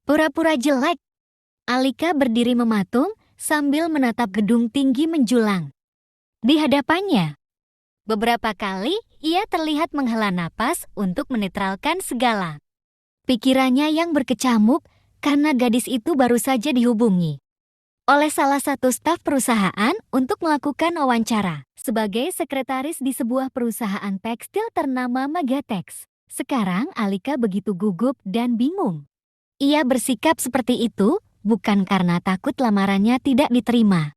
Pura-pura jelek. Alika berdiri mematung sambil menatap gedung tinggi menjulang. Di hadapannya, beberapa kali ia terlihat menghela napas untuk menetralkan segala pikirannya yang berkecamuk karena gadis itu baru saja dihubungi oleh salah satu staf perusahaan untuk melakukan wawancara sebagai sekretaris di sebuah perusahaan tekstil ternama Magatex. Sekarang Alika begitu gugup dan bingung. Ia bersikap seperti itu bukan karena takut lamarannya tidak diterima,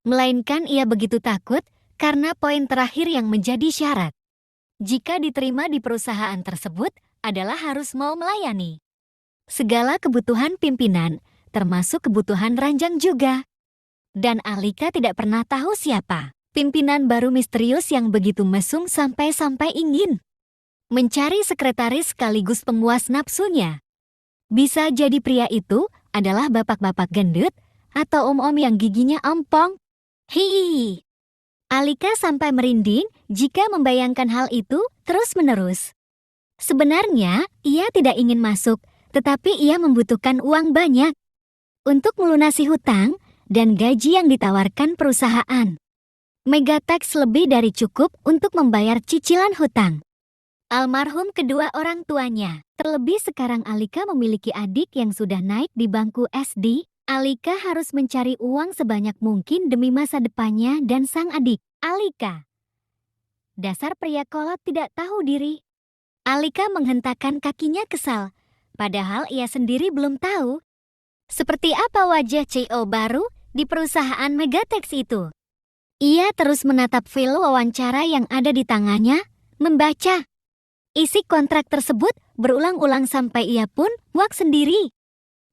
melainkan ia begitu takut karena poin terakhir yang menjadi syarat jika diterima di perusahaan tersebut adalah harus mau melayani segala kebutuhan pimpinan, termasuk kebutuhan ranjang juga. Dan Alika tidak pernah tahu siapa pimpinan baru misterius yang begitu mesum sampai-sampai ingin mencari sekretaris sekaligus pemuas nafsunya. Bisa jadi pria itu adalah bapak-bapak gendut atau om-om yang giginya ompong. Hihihi. Alika sampai merinding jika membayangkan hal itu terus-menerus. Sebenarnya, ia tidak ingin masuk, tetapi ia membutuhkan uang banyak untuk melunasi hutang dan gaji yang ditawarkan perusahaan. Magatex lebih dari cukup untuk membayar cicilan hutang almarhum kedua orang tuanya. Terlebih sekarang Alika memiliki adik yang sudah naik di bangku SD. Alika harus mencari uang sebanyak mungkin demi masa depannya dan sang adik. Alika. Dasar pria kolot tidak tahu diri. Alika menghentakkan kakinya kesal. Padahal ia sendiri belum tahu seperti apa wajah CEO baru di perusahaan Magatex itu. Ia terus menatap file wawancara yang ada di tangannya, membaca isi kontrak tersebut berulang-ulang sampai ia pun muak sendiri.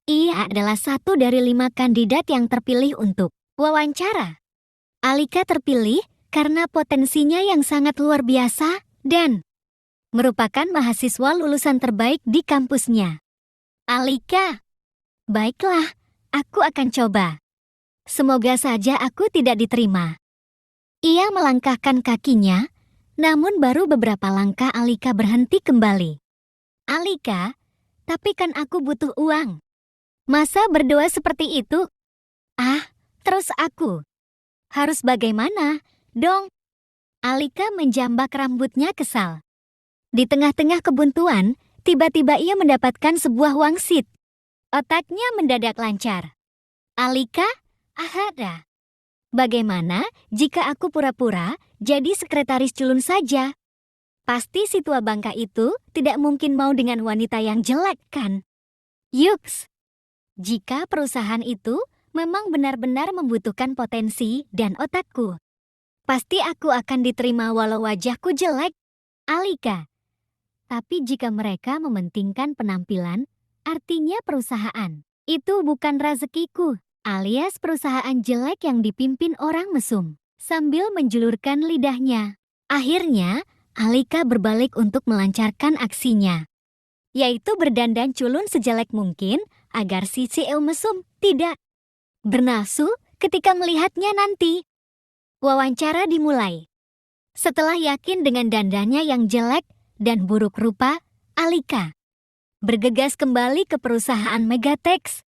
Ia adalah satu dari 5 kandidat yang terpilih untuk wawancara. Alika terpilih karena potensinya yang sangat luar biasa dan merupakan mahasiswa lulusan terbaik di kampusnya. Alika, baiklah, aku akan coba. Semoga saja aku tidak diterima. Ia melangkahkan kakinya, namun baru beberapa langkah Alika berhenti kembali. Alika, tapi kan aku butuh uang. Masa berdoa seperti itu? Terus aku harus bagaimana dong? Alika menjambak rambutnya kesal. Di tengah-tengah kebuntuan, tiba-tiba ia mendapatkan sebuah wangsit. Otaknya mendadak lancar. Alika, ada. Bagaimana jika aku pura-pura jadi sekretaris culun saja? Pasti si tua bangka itu tidak mungkin mau dengan wanita yang jelek kan? Yuks! Jika perusahaan itu memang benar-benar membutuhkan potensi dan otakku, pasti aku akan diterima walau wajahku jelek. Alika. Tapi jika mereka mementingkan penampilan, artinya perusahaan itu bukan rezekiku, alias perusahaan jelek yang dipimpin orang mesum. Sambil menjulurkan lidahnya, akhirnya Alika berbalik untuk melancarkan aksinya, yaitu berdandan culun sejelek mungkin agar si CEO mesum tidak bernafsu ketika melihatnya nanti. Wawancara dimulai. Setelah yakin dengan dandannya yang jelek dan buruk rupa, Alika bergegas kembali ke perusahaan Magatex.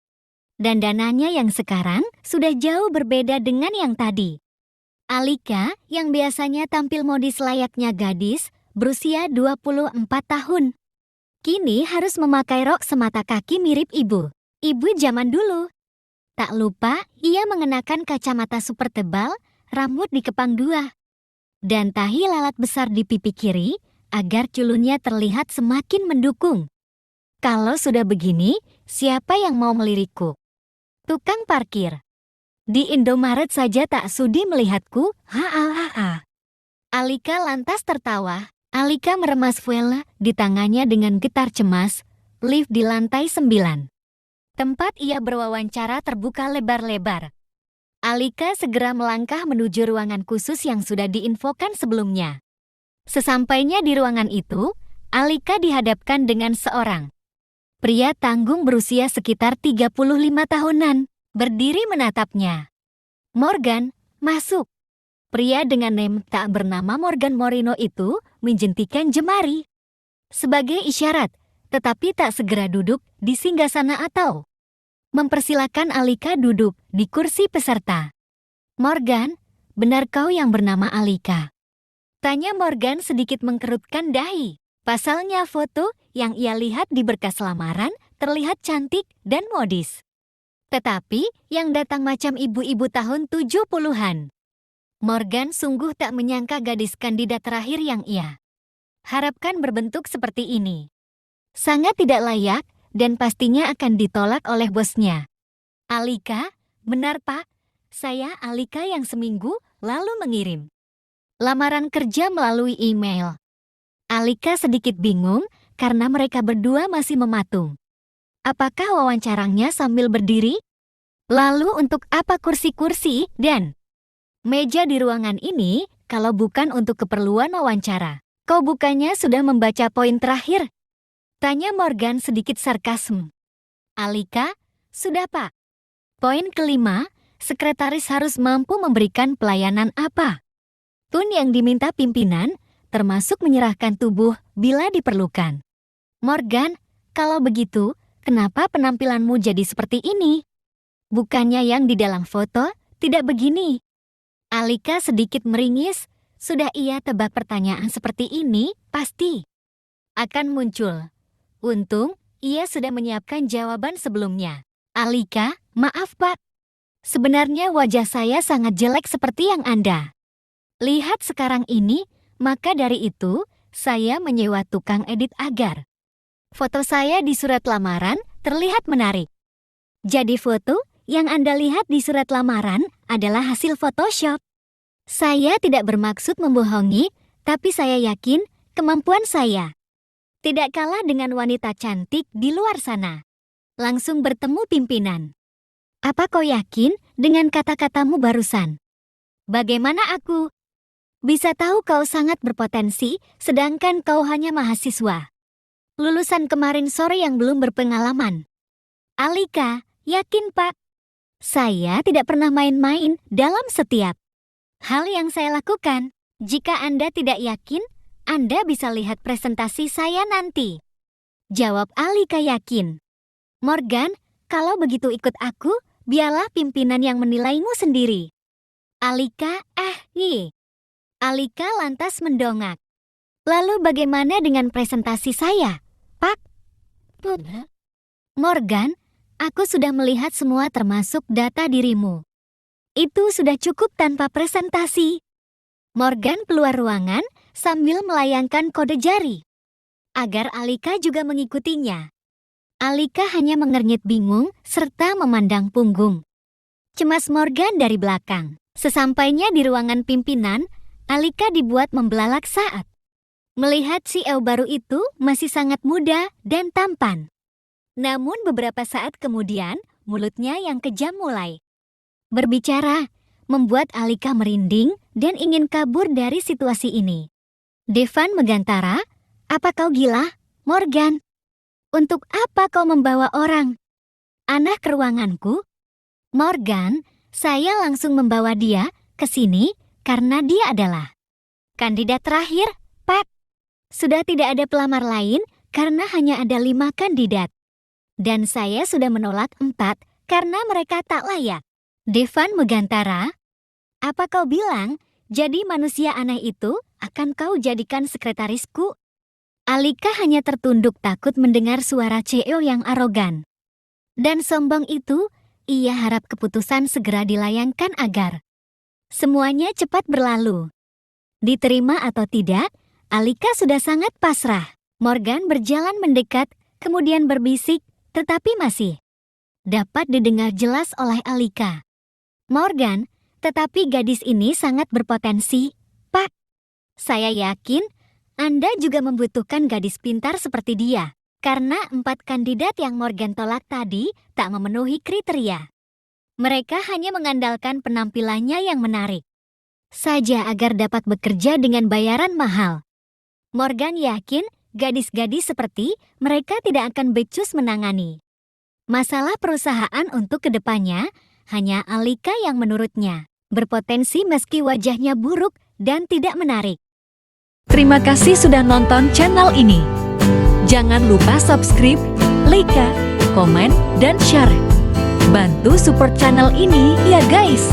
Dandanannya yang sekarang sudah jauh berbeda dengan yang tadi. Alika yang biasanya tampil modis layaknya gadis berusia 24 tahun. Kini harus memakai rok semata kaki mirip ibu zaman dulu. Tak lupa ia mengenakan kacamata super tebal, rambut dikepang 2, dan tahi lalat besar di pipi kiri agar culunnya terlihat semakin mendukung. Kalau sudah begini, siapa yang mau melirikku? Tukang parkir di Indomaret saja tak sudi melihatku. Alika lantas tertawa. Alika meremas fuel di tangannya dengan getar cemas. Lift di lantai 9. Tempat ia berwawancara terbuka lebar-lebar. Alika segera melangkah menuju ruangan khusus yang sudah diinfokan sebelumnya. Sesampainya di ruangan itu, Alika dihadapkan dengan seorang pria tanggung berusia sekitar 35 tahunan. Berdiri menatapnya. Morgan, masuk. Pria dengan name tak bernama Morgan Moreno itu menjentikan jemari sebagai isyarat tetapi tak segera duduk di singgasana atau mempersilakan Alika duduk di kursi peserta. "Morgan, benar kau yang bernama Alika?" tanya Morgan sedikit mengkerutkan dahi. Pasalnya foto yang ia lihat di berkas lamaran terlihat cantik dan modis. Tetapi yang datang macam ibu-ibu tahun 70-an. Morgan sungguh tak menyangka gadis kandidat terakhir yang ia harapkan berbentuk seperti ini. Sangat tidak layak dan pastinya akan ditolak oleh bosnya. "Alika, benar Pak, saya Alika yang seminggu lalu mengirim lamaran kerja melalui email." Alika sedikit bingung karena mereka berdua masih mematung. Apakah wawancaranya sambil berdiri? Lalu untuk apa kursi-kursi dan meja di ruangan ini kalau bukan untuk keperluan wawancara? "Kau bukannya sudah membaca poin terakhir?" tanya Morgan sedikit sarkasme. "Alika, sudah Pak. Poin kelima, sekretaris harus mampu memberikan pelayanan apa pun yang diminta pimpinan, termasuk menyerahkan tubuh bila diperlukan." "Morgan, kalau begitu, kenapa penampilanmu jadi seperti ini? Bukannya yang di dalam foto tidak begini?" Alika sedikit meringis. Sudah ia tebak pertanyaan seperti ini pasti akan muncul. Untung ia sudah menyiapkan jawaban sebelumnya. "Alika, maaf Pak. Sebenarnya wajah saya sangat jelek seperti yang Anda lihat sekarang ini, maka dari itu saya menyewa tukang edit agar foto saya di surat lamaran terlihat menarik. Jadi foto yang Anda lihat di surat lamaran adalah hasil Photoshop. Saya tidak bermaksud membohongi, tapi saya yakin kemampuan saya tidak kalah dengan wanita cantik di luar sana." Langsung bertemu pimpinan. "Apa kau yakin dengan kata-katamu barusan? Bagaimana aku bisa tahu kau sangat berpotensi sedangkan kau hanya mahasiswa lulusan kemarin sore yang belum berpengalaman?" "Alika, yakin Pak. Saya tidak pernah main-main dalam setiap hal yang saya lakukan. Jika Anda tidak yakin, Anda bisa lihat presentasi saya nanti." Jawab Alika yakin. "Morgan, kalau begitu ikut aku, biarlah pimpinan yang menilaimu sendiri." Alika, Alika lantas mendongak. "Lalu bagaimana dengan presentasi saya, Pak?" "Morgan, aku sudah melihat semua termasuk data dirimu. Itu sudah cukup tanpa presentasi." Morgan keluar ruangan sambil melayangkan kode jari agar Alika juga mengikutinya. Alika hanya mengernyit bingung serta memandang punggung cemas Morgan dari belakang. Sesampainya di ruangan pimpinan, Alika dibuat membelalak saat melihat CEO baru itu masih sangat muda dan tampan. Namun beberapa saat kemudian, mulutnya yang kejam mulai berbicara, membuat Alika merinding dan ingin kabur dari situasi ini. Devan megantara, "Apa kau gila, Morgan? Untuk apa kau membawa orang aneh ke ruanganku?" "Morgan, saya langsung membawa dia ke sini karena dia adalah kandidat terakhir, Pak. Sudah tidak ada pelamar lain karena hanya ada 5 kandidat. Dan saya sudah menolak 4 karena mereka tak layak." Devan megantara, "Apa kau bilang, jadi manusia aneh itu akan kau jadikan sekretarisku?" Alika hanya tertunduk takut mendengar suara CEO yang arogan dan sombong itu. Ia harap keputusan segera dilayangkan agar semuanya cepat berlalu. Diterima atau tidak, Alika sudah sangat pasrah. Morgan berjalan mendekat, kemudian berbisik, tetapi masih dapat didengar jelas oleh Alika. "Morgan, tetapi gadis ini sangat berpotensi, Pak. Saya yakin Anda juga membutuhkan gadis pintar seperti dia. Karena 4 kandidat yang Morgan tolak tadi tak memenuhi kriteria. Mereka hanya mengandalkan penampilannya yang menarik saja agar dapat bekerja dengan bayaran mahal. Morgan yakin gadis-gadis seperti mereka tidak akan becus menangani masalah perusahaan untuk kedepannya. Hanya Alika yang menurutnya berpotensi meski wajahnya buruk dan tidak menarik." Terima kasih sudah nonton channel ini. Jangan lupa subscribe, like, komen, dan share. Bantu support channel ini ya guys.